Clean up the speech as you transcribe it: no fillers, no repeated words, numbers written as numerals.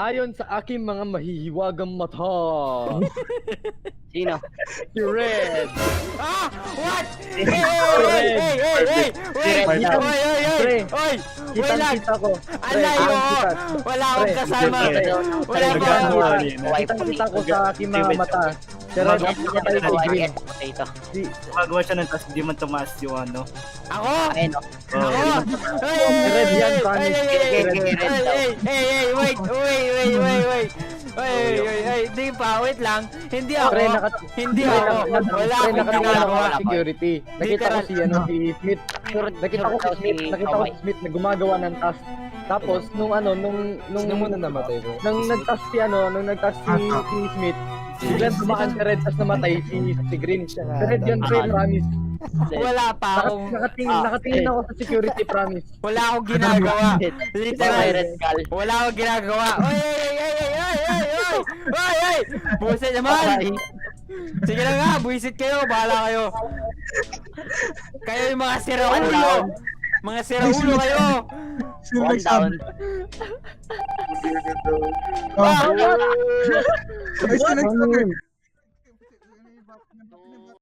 Ayon sa aking mga mahihiwagang mata. Sino? Si Red. Ah! What? Hey! Pre, Wait lang! Kitang-kita ko. Ang layo! Wala akong kasama! Wala akong... Kitang-kita ko sa aking mga mata. Si Red ang patay si Green. Ito. Gumagawa siya ng task, di man tumaas yung ano. Ako! Ayun o. Ako! Red yan, promise. Wait! Di pa, wait lang. Hindi ako. Pre, Hindi ako. Wala akong ginagawa. Security. Nakita ko si Smith. Nakita ko si Smith na gumagawa ng task. Tapos nung muna namatay ko? nung nag-task si Smith, biglang tumakan si Red tas namatay si Green. Si Red yun, pre, promise. Wala pa akong... Nakatingin ako sa security, promise. Wala akong ginagawa. Literal. Red Skull. Wala akong ginagawa. Oy! Buset naman! Sige na nga, buisit kayo, bahala kayo. Kayo yung mga siraulo. Mga siraulo kayo. One down. Ay, sino nagsabi?